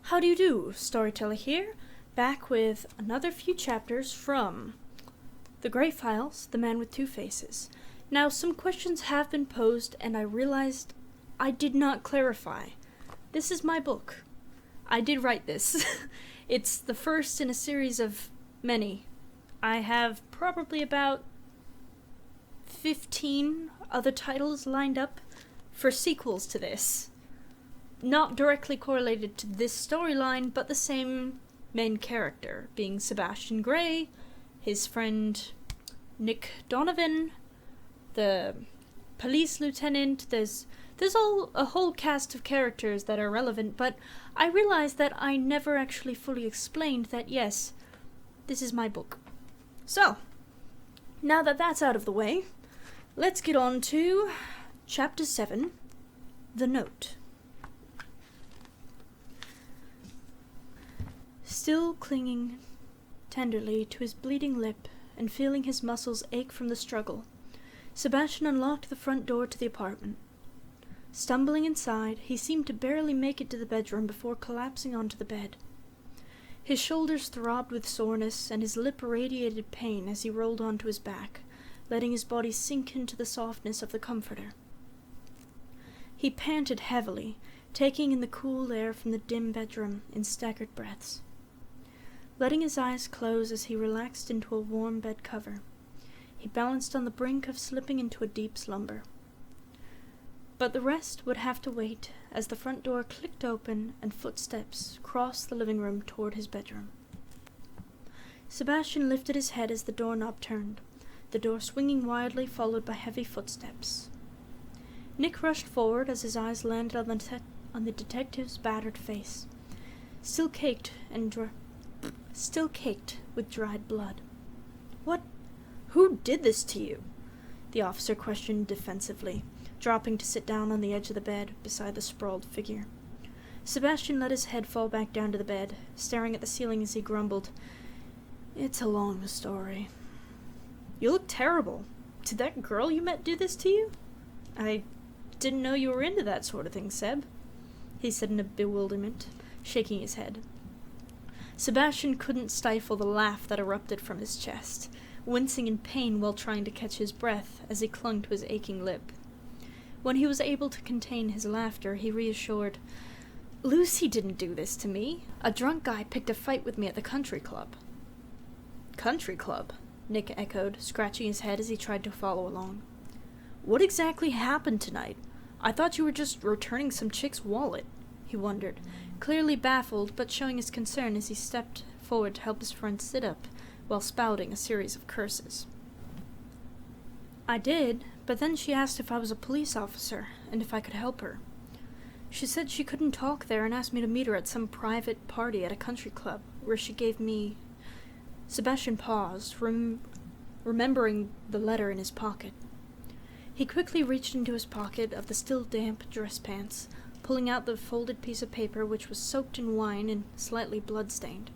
How do you do? Storyteller here, back with another few chapters from The Great Files, The Man with Two Faces. Now, some questions have been posed, and I realized I did not clarify. This is my book. I did write this. It's the first in a series of many. I have probably about 15 other titles lined up for sequels to this. Not directly correlated to this storyline, but the same main character, being Sebastian Gray, his friend Nick Donovan, the police lieutenant. There's a whole cast of characters that are relevant, but I realized that I never actually fully explained that, yes, this is my book. So, now that that's out of the way, let's get on to Chapter 7, The Note. Still clinging tenderly to his bleeding lip and feeling his muscles ache from the struggle, Sebastian unlocked the front door to the apartment. Stumbling inside, he seemed to barely make it to the bedroom before collapsing onto the bed. His shoulders throbbed with soreness, and his lip radiated pain as he rolled onto his back, letting his body sink into the softness of the comforter. He panted heavily, taking in the cool air from the dim bedroom in staggered breaths. Letting his eyes close as he relaxed into a warm bed cover, he balanced on the brink of slipping into a deep slumber. But the rest would have to wait as the front door clicked open and footsteps crossed the living room toward his bedroom. Sebastian lifted his head as the doorknob turned, the door swinging wildly, followed by heavy footsteps. Nick rushed forward as his eyes landed on the detective's battered face, still caked with dried blood. Who did this to you? The officer questioned defensively, dropping to sit down on the edge of the bed beside the sprawled figure. Sebastian let his head fall back down to the bed, staring at the ceiling as he grumbled, "It's a long story." "You look terrible. Did that girl you met do this to you?" "I didn't know you were into that sort of thing, Seb," he said in a bewilderment, shaking his head. Sebastian couldn't stifle the laugh that erupted from his chest, wincing in pain while trying to catch his breath as he clung to his aching lip. When he was able to contain his laughter, he reassured, "Lucy didn't do this to me. A drunk guy picked a fight with me at the country club." "Country club?" Nick echoed, scratching his head as he tried to follow along. "What exactly happened tonight? I thought you were just returning some chick's wallet," he wondered, clearly baffled but showing his concern as he stepped forward to help his friend sit up while spouting a series of curses. "I did, but then she asked if I was a police officer and if I could help her. She said she couldn't talk there and asked me to meet her at some private party at a country club where she gave me—" Sebastian paused, remembering the letter in his pocket. He quickly reached into his pocket of the still damp dress pants, pulling out the folded piece of paper which was soaked in wine and slightly blood-stained.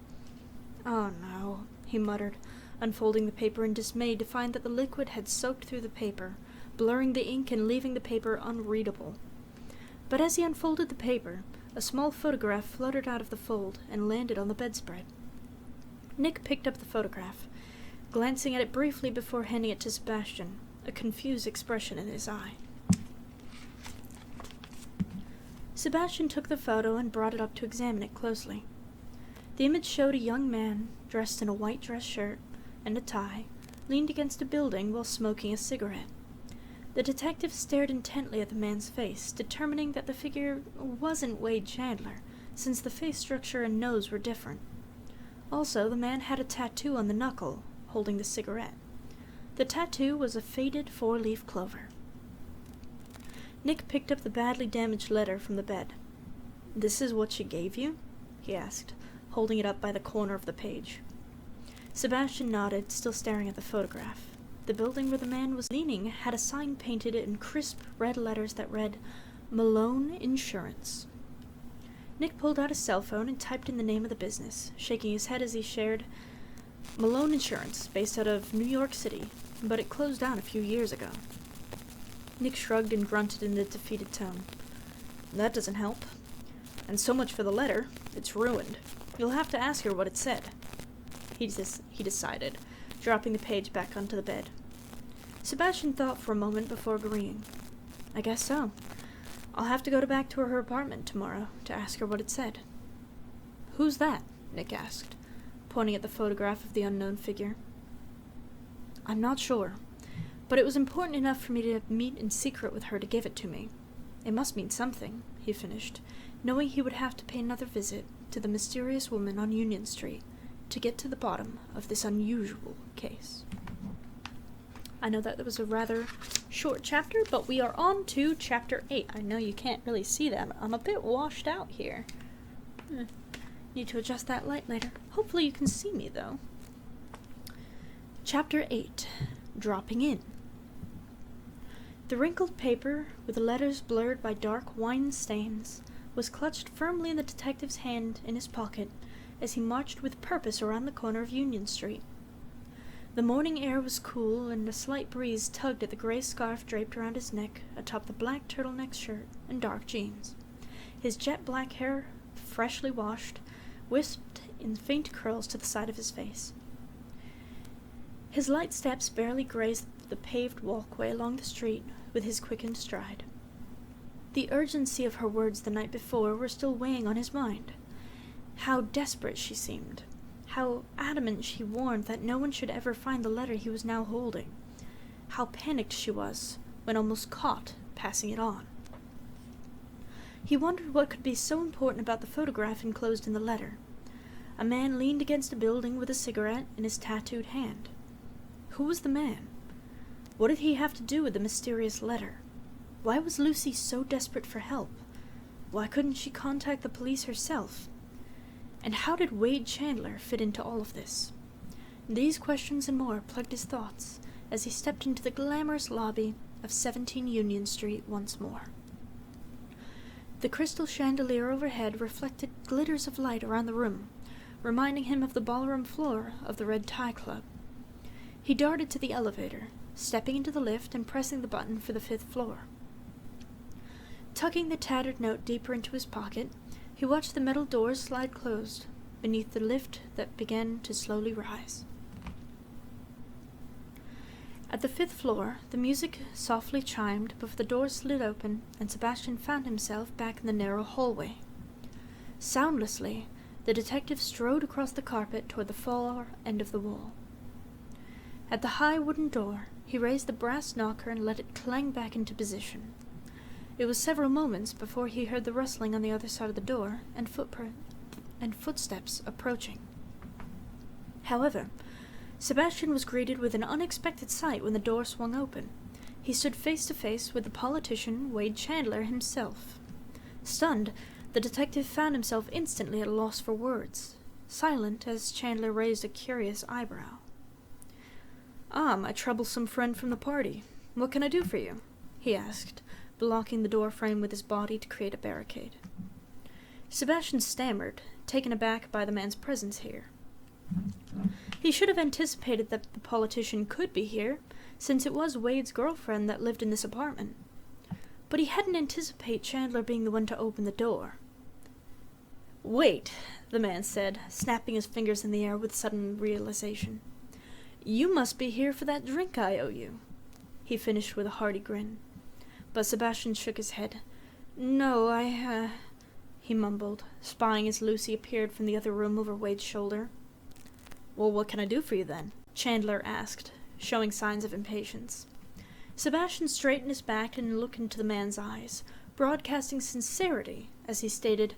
"Oh no," he muttered, unfolding the paper in dismay to find that the liquid had soaked through the paper, blurring the ink and leaving the paper unreadable. But as he unfolded the paper, a small photograph fluttered out of the fold and landed on the bedspread. Nick picked up the photograph, glancing at it briefly before handing it to Sebastian, a confused expression in his eye. Sebastian took the photo and brought it up to examine it closely. The image showed a young man, dressed in a white dress shirt and a tie, leaned against a building while smoking a cigarette. The detective stared intently at the man's face, determining that the figure wasn't Wade Chandler, since the face structure and nose were different. Also, the man had a tattoo on the knuckle, holding the cigarette. The tattoo was a faded four-leaf clover. Nick picked up the badly damaged letter from the bed. "This is what she gave you?" he asked, holding it up by the corner of the page. Sebastian nodded, still staring at the photograph. The building where the man was leaning had a sign painted in crisp red letters that read, "Malone Insurance." Nick pulled out his cell phone and typed in the name of the business, shaking his head as he shared, "Malone Insurance, based out of New York City, but it closed down a few years ago." Nick shrugged and grunted in a defeated tone. "That doesn't help." And so much for the letter. It's ruined. You'll have to ask her what it said. He decided, dropping the page back onto the bed. Sebastian thought for a moment before agreeing. I guess so. I'll have to go back to her apartment tomorrow to ask her what it said. Who's that? Nick asked, pointing at the photograph of the unknown figure. I'm not sure, but it was important enough for me to meet in secret with her to give it to me. It must mean something, he finished, knowing he would have to pay another visit to the mysterious woman on Union Street to get to the bottom of this unusual case. I know that was a rather short chapter, but we are on to chapter 8. I know you can't really see that. I'm a bit washed out here. Need to adjust that light later. Hopefully you can see me, though. Chapter 8. Dropping In. The wrinkled paper, with the letters blurred by dark wine stains, was clutched firmly in the detective's hand in his pocket as he marched with purpose around the corner of Union Street. The morning air was cool, and a slight breeze tugged at the gray scarf draped around his neck atop the black turtleneck shirt and dark jeans. His jet-black hair, freshly washed, wisped in faint curls to the side of his face. His light steps barely grazed the paved walkway along the street with his quickened stride. The urgency of her words the night before were still weighing on his mind. How desperate she seemed. How adamant she warned that no one should ever find the letter he was now holding. How panicked she was when almost caught passing it on. He wondered what could be so important about the photograph enclosed in the letter. A man leaned against a building with a cigarette in his tattooed hand. Who was the man? What did he have to do with the mysterious letter? Why was Lucy so desperate for help? Why couldn't she contact the police herself? And how did Wade Chandler fit into all of this? These questions and more plagued his thoughts as he stepped into the glamorous lobby of 17 Union Street once more. The crystal chandelier overhead reflected glitters of light around the room, reminding him of the ballroom floor of the Red Tie Club. He darted to the elevator, stepping into the lift and pressing the button for the 5th floor. Tucking the tattered note deeper into his pocket, he watched the metal doors slide closed beneath the lift that began to slowly rise. At the 5th floor, the music softly chimed before the doors slid open and Sebastian found himself back in the narrow hallway. Soundlessly, the detective strode across the carpet toward the far end of the wall. At the high wooden door, he raised the brass knocker and let it clang back into position. It was several moments before he heard the rustling on the other side of the door and footsteps approaching. However, Sebastian was greeted with an unexpected sight when the door swung open. He stood face to face with the politician Wade Chandler himself. Stunned, the detective found himself instantly at a loss for words, silent as Chandler raised a curious eyebrow. "Ah, my troublesome friend from the party. What can I do for you?" he asked, blocking the door frame with his body to create a barricade. Sebastian stammered, taken aback by the man's presence here. He should have anticipated that the politician could be here, since it was Wade's girlfriend that lived in this apartment. But he hadn't anticipated Chandler being the one to open the door. "Wait," the man said, snapping his fingers in the air with sudden realization. "You must be here for that drink I owe you," he finished with a hearty grin. But Sebastian shook his head. "No, he mumbled, spying as Lucy appeared from the other room over Wade's shoulder. "Well, what can I do for you, then?" Chandler asked, showing signs of impatience. Sebastian straightened his back and looked into the man's eyes, broadcasting sincerity as he stated,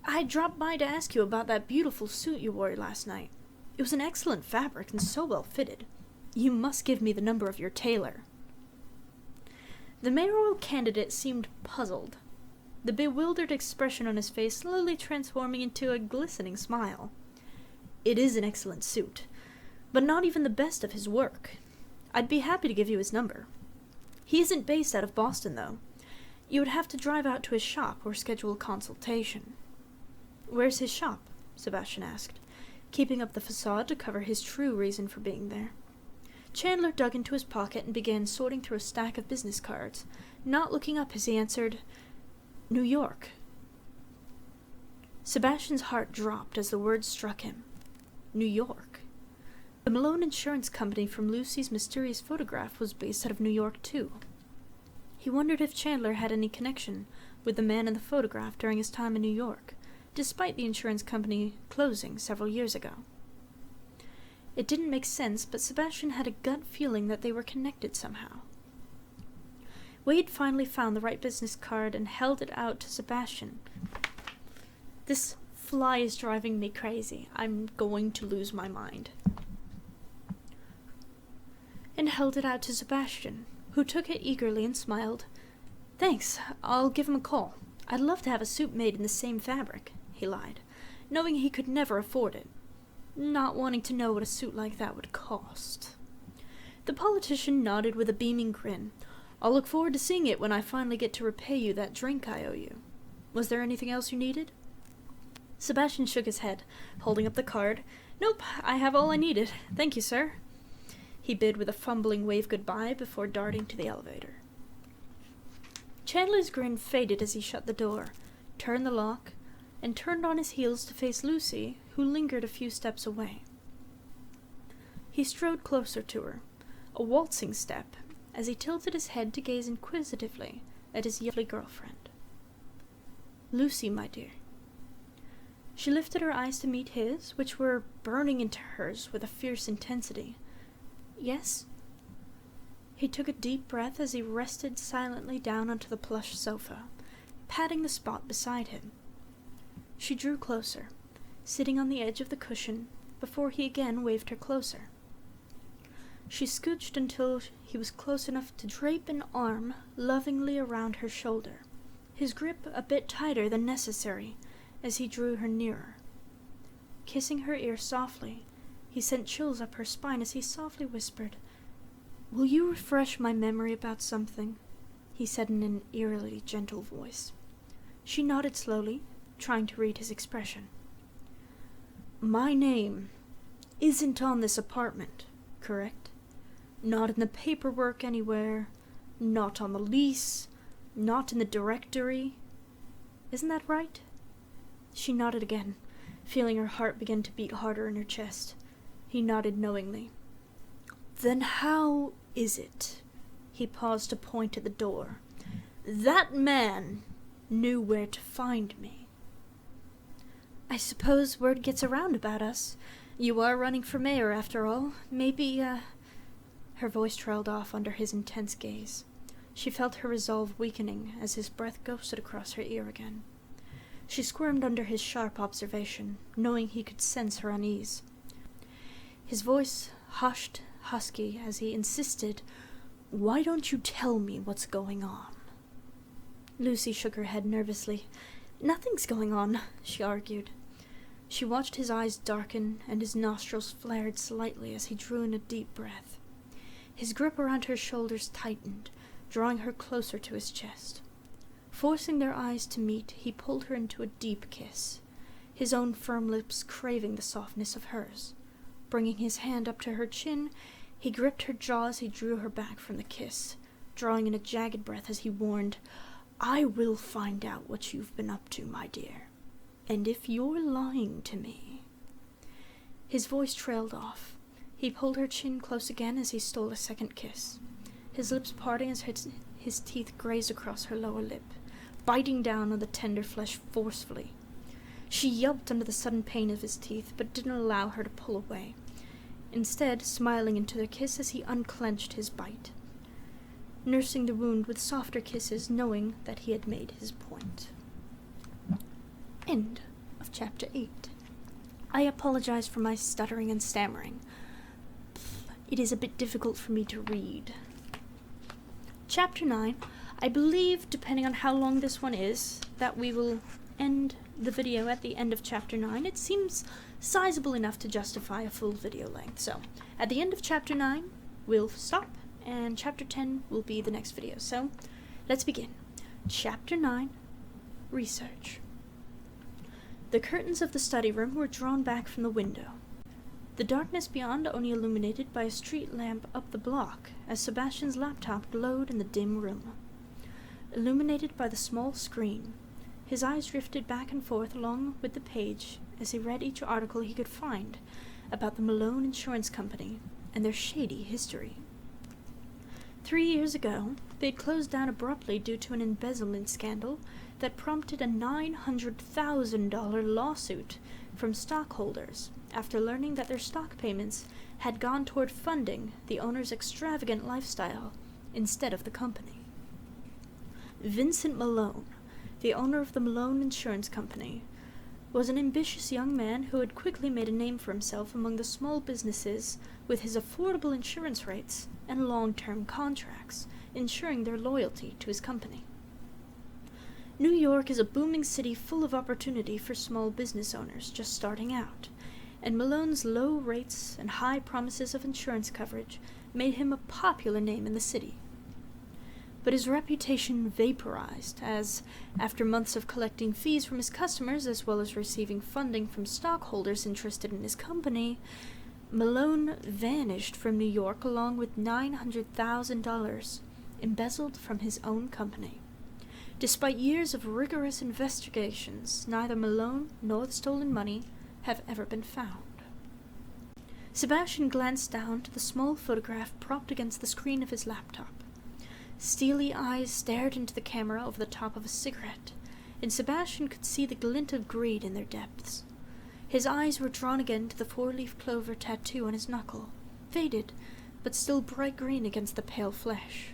"I dropped by to ask you about that beautiful suit you wore last night. It was an excellent fabric and so well fitted. You must give me the number of your tailor." The mayoral candidate seemed puzzled, the bewildered expression on his face slowly transforming into a glistening smile. "It is an excellent suit, but not even the best of his work. I'd be happy to give you his number. He isn't based out of Boston, though. You would have to drive out to his shop or schedule a consultation." "Where's his shop?" Sebastian asked, keeping up the facade to cover his true reason for being there. Chandler dug into his pocket and began sorting through a stack of business cards, not looking up as he answered, "New York." Sebastian's heart dropped as the words struck him. New York. The Malone Insurance Company from Lucy's mysterious photograph was based out of New York, too. He wondered if Chandler had any connection with the man in the photograph during his time in New York, despite the insurance company closing several years ago. It didn't make sense, but Sebastian had a gut feeling that they were connected somehow. Wade finally found the right business card and held it out to Sebastian. This fly is driving me crazy. I'm going to lose my mind. And held it out to Sebastian, who took it eagerly and smiled. Thanks, I'll give him a call. I'd love to have a suit made in the same fabric, he lied, knowing he could never afford it, not wanting to know what a suit like that would cost. The politician nodded with a beaming grin. I'll look forward to seeing it when I finally get to repay you that drink I owe you. Was there anything else you needed? Sebastian shook his head, holding up the card. Nope, I have all I needed. Thank you, sir. He bid with a fumbling wave goodbye before darting to the elevator. Chandler's grin faded as he shut the door, turned the lock, and turned on his heels to face Lucy, who lingered a few steps away. He strode closer to her, a waltzing step, as he tilted his head to gaze inquisitively at his lovely girlfriend. Lucy, my dear. She lifted her eyes to meet his, which were burning into hers with a fierce intensity. Yes? He took a deep breath as he rested silently down onto the plush sofa, patting the spot beside him. She drew closer, sitting on the edge of the cushion, before he again waved her closer. She scooched until he was close enough to drape an arm lovingly around her shoulder, his grip a bit tighter than necessary as he drew her nearer. Kissing her ear softly, he sent chills up her spine as he softly whispered, "Will you refresh my memory about something?" he said in an eerily gentle voice. She nodded slowly, trying to read his expression. My name isn't on this apartment, correct? Not in the paperwork anywhere, not on the lease, not in the directory. Isn't that right? She nodded again, feeling her heart begin to beat harder in her chest. He nodded knowingly. Then how is it? He paused to point at the door. That man knew where to find me. I suppose word gets around about us. You are running for mayor, after all. Maybe, Her voice trailed off under his intense gaze. She felt her resolve weakening as his breath ghosted across her ear again. She squirmed under his sharp observation, knowing he could sense her unease. His voice hushed, husky, as he insisted, Why don't you tell me what's going on? Lucy shook her head nervously. Nothing's going on, she argued. She watched his eyes darken, and his nostrils flared slightly as he drew in a deep breath. His grip around her shoulders tightened, drawing her closer to his chest. Forcing their eyes to meet, he pulled her into a deep kiss, his own firm lips craving the softness of hers. Bringing his hand up to her chin, he gripped her jaw as he drew her back from the kiss, drawing in a jagged breath as he warned, I will find out what you've been up to, my dear. And if you're lying to me... His voice trailed off. He pulled her chin close again as he stole a second kiss, his lips parting as his teeth grazed across her lower lip, biting down on the tender flesh forcefully. She yelped under the sudden pain of his teeth, but didn't allow her to pull away, instead smiling into their kiss as he unclenched his bite, nursing the wound with softer kisses, knowing that he had made his point. End of Chapter 8. I apologize for my stuttering and stammering. It is a bit difficult for me to read. Chapter 9. I believe, depending on how long this one is, that we will end the video at the end of Chapter 9. It seems sizable enough to justify a full video length. So, at the end of Chapter 9, we'll stop, and Chapter 10 will be the next video. So, let's begin. Chapter 9. Research. The curtains of the study room were drawn back from the window. The darkness beyond only illuminated by a street lamp up the block, as Sebastian's laptop glowed in the dim room. Illuminated by the small screen, His eyes drifted back and forth along with the page as he read each article he could find about the Malone Insurance Company and their shady history. 3 years ago, they had closed down abruptly due to an embezzlement scandal that prompted a $900,000 lawsuit from stockholders after learning that their stock payments had gone toward funding the owner's extravagant lifestyle instead of the company. Vincent Malone, the owner of the Malone Insurance Company, was an ambitious young man who had quickly made a name for himself among the small businesses with his affordable insurance rates and long-term contracts, ensuring their loyalty to his company. New York is a booming city full of opportunity for small business owners just starting out, and Malone's low rates and high promises of insurance coverage made him a popular name in the city. But his reputation vaporized as, after months of collecting fees from his customers as well as receiving funding from stockholders interested in his company, Malone vanished from New York along with $900,000 embezzled from his own company. Despite years of rigorous investigations, neither Malone nor the stolen money have ever been found. Sebastian glanced down to the small photograph propped against the screen of his laptop. Steely eyes stared into the camera over the top of a cigarette, and Sebastian could see the glint of greed in their depths. His eyes were drawn again to the four-leaf clover tattoo on his knuckle, faded, but still bright green against the pale flesh.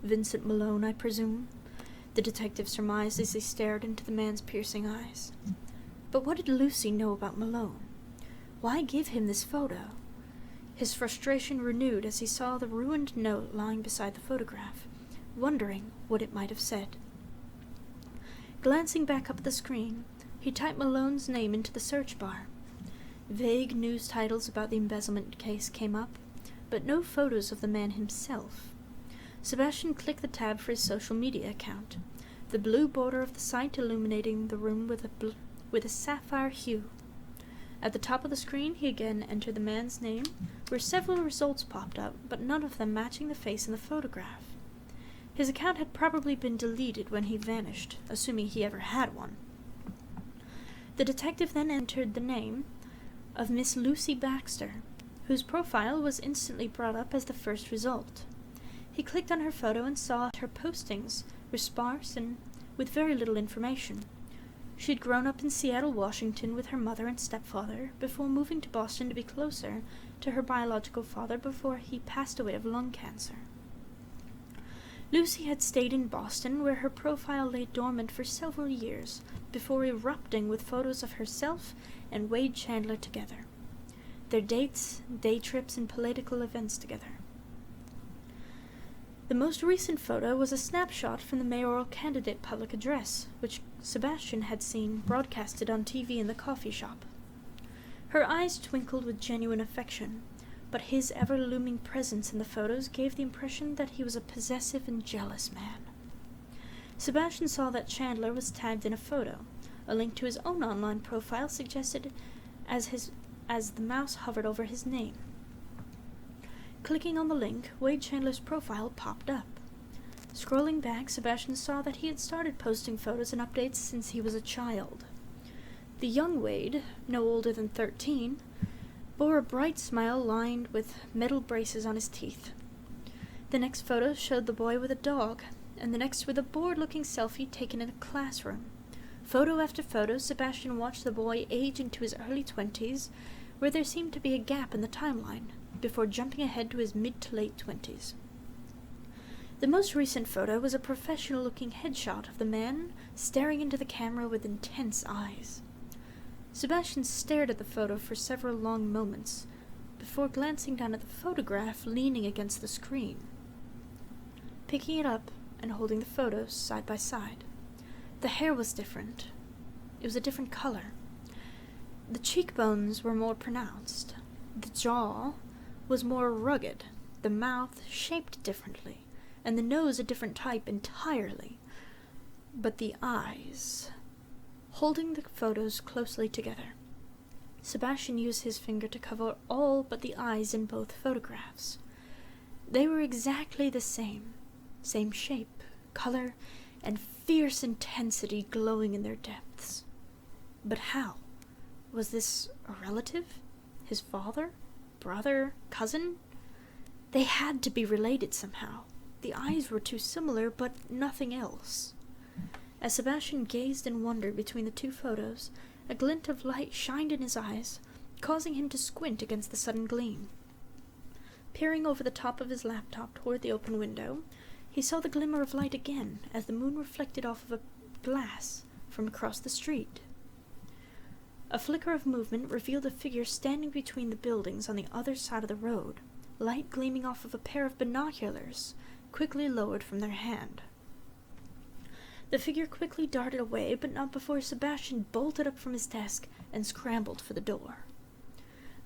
Vincent Malone, I presume, the detective surmised as he stared into the man's piercing eyes. But what did Lucy know about Malone? Why give him this photo? His frustration renewed as he saw the ruined note lying beside the photograph, wondering what it might have said. Glancing back up at the screen, he typed Malone's name into the search bar. Vague news titles about the embezzlement case came up, but no photos of the man himself. Sebastian clicked the tab for his social media account, the blue border of the site illuminating the room with a sapphire hue. At the top of the screen, he again entered the man's name, where several results popped up, but none of them matching the face in the photograph. His account had probably been deleted when he vanished, assuming he ever had one. The detective then entered the name of Miss Lucy Baxter, whose profile was instantly brought up as the first result. He clicked on her photo and saw her postings were sparse and with very little information. She had grown up in Seattle, Washington with her mother and stepfather before moving to Boston to be closer to her biological father before he passed away of lung cancer. Lucy had stayed in Boston, where her profile lay dormant for several years before erupting with photos of herself and Wade Chandler together, their dates, day trips, and political events together. The most recent photo was a snapshot from the mayoral candidate public address, which Sebastian had seen broadcasted on TV in the coffee shop. Her eyes twinkled with genuine affection, but his ever-looming presence in the photos gave the impression that he was a possessive and jealous man. Sebastian saw that Chandler was tagged in a photo, a link to his own online profile suggested as the mouse hovered over his name. Clicking on the link, Wade Chandler's profile popped up. Scrolling back, Sebastian saw that he had started posting photos and updates since he was a child. The young Wade, no older than 13, bore a bright smile lined with metal braces on his teeth. The next photo showed the boy with a dog, and the next with a bored-looking selfie taken in a classroom. Photo after photo, Sebastian watched the boy age into his early 20s, where there seemed to be a gap in the timeline, before jumping ahead to his mid to late 20s. The most recent photo was a professional-looking headshot of the man staring into the camera with intense eyes. Sebastian stared at the photo for several long moments, before glancing down at the photograph leaning against the screen. Picking it up and holding the photos side by side. The hair was different. It was a different color. The cheekbones were more pronounced. The jaw was more rugged, the mouth shaped differently, and the nose a different type entirely. But the eyes... Holding the photos closely together, Sebastian used his finger to cover all but the eyes in both photographs. They were exactly the same shape, color, and fierce intensity glowing in their depths. But how? Was this a relative? His father? Brother? Cousin? They had to be related somehow. The eyes were too similar, but nothing else. As Sebastian gazed in wonder between the two photos, a glint of light shined in his eyes, causing him to squint against the sudden gleam. Peering over the top of his laptop toward the open window, he saw the glimmer of light again as the moon reflected off of a glass from across the street. A flicker of movement revealed a figure standing between the buildings on the other side of the road, light gleaming off of a pair of binoculars, quickly lowered from their hand. The figure quickly darted away, but not before Sebastian bolted up from his desk and scrambled for the door.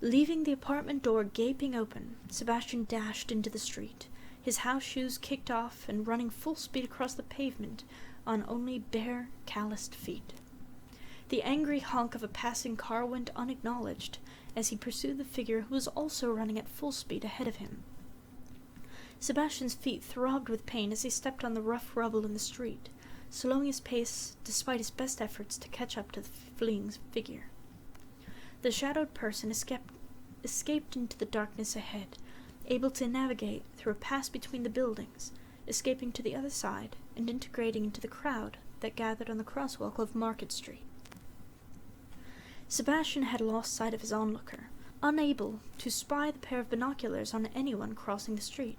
Leaving the apartment door gaping open, Sebastian dashed into the street, his house shoes kicked off and running full speed across the pavement on only bare, calloused feet. The angry honk of a passing car went unacknowledged as he pursued the figure who was also running at full speed ahead of him. Sebastian's feet throbbed with pain as he stepped on the rough rubble in the street, slowing his pace despite his best efforts to catch up to the fleeing figure. The shadowed person escaped into the darkness ahead, able to navigate through a pass between the buildings, escaping to the other side and integrating into the crowd that gathered on the crosswalk of Market Street. Sebastian had lost sight of his onlooker, unable to spy the pair of binoculars on anyone crossing the street.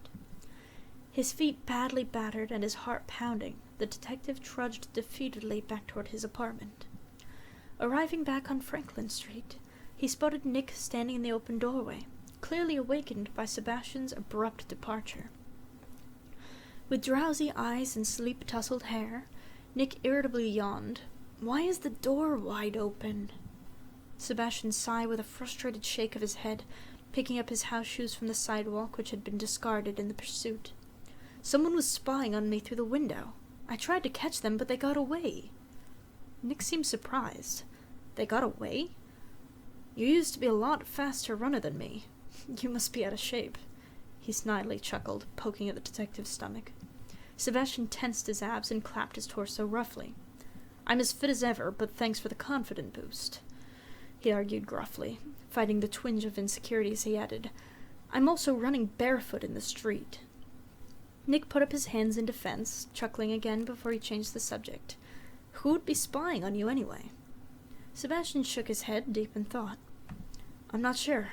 His feet badly battered and his heart pounding, the detective trudged defeatedly back toward his apartment. Arriving back on Franklin Street, he spotted Nick standing in the open doorway, clearly awakened by Sebastian's abrupt departure. With drowsy eyes and sleep-tousled hair, Nick irritably yawned. "Why is the door wide open?" Sebastian sighed with a frustrated shake of his head, picking up his house shoes from the sidewalk which had been discarded in the pursuit. "Someone was spying on me through the window. I tried to catch them, but they got away." Nick seemed surprised. "They got away? You used to be a lot faster runner than me. You must be out of shape." He snidely chuckled, poking at the detective's stomach. Sebastian tensed his abs and clapped his torso roughly. "I'm as fit as ever, but thanks for the confident boost," he argued gruffly. Fighting the twinge of insecurities, he added, "I'm also running barefoot in the street." Nick put up his hands in defense, chuckling again before he changed the subject. "Who would be spying on you anyway?" Sebastian shook his head, deep in thought. "I'm not sure,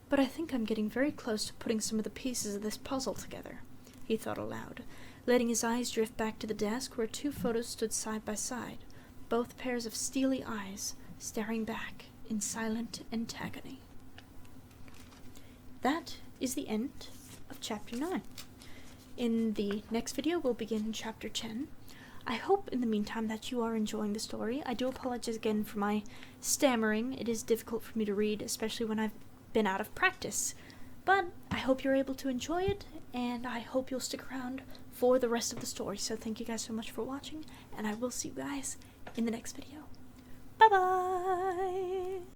but I think I'm getting very close to putting some of the pieces of this puzzle together," he thought aloud, letting his eyes drift back to the desk where two photos stood side by side, both pairs of steely eyes staring back in silent antagony. That is the end of Chapter 9. In the next video, we'll begin Chapter 10. I hope in the meantime that you are enjoying the story. I do apologize again for my stammering. It is difficult for me to read, especially when I've been out of practice. But I hope you're able to enjoy it, and I hope you'll stick around for the rest of the story. So thank you guys so much for watching, and I will see you guys in the next video. Bye-bye!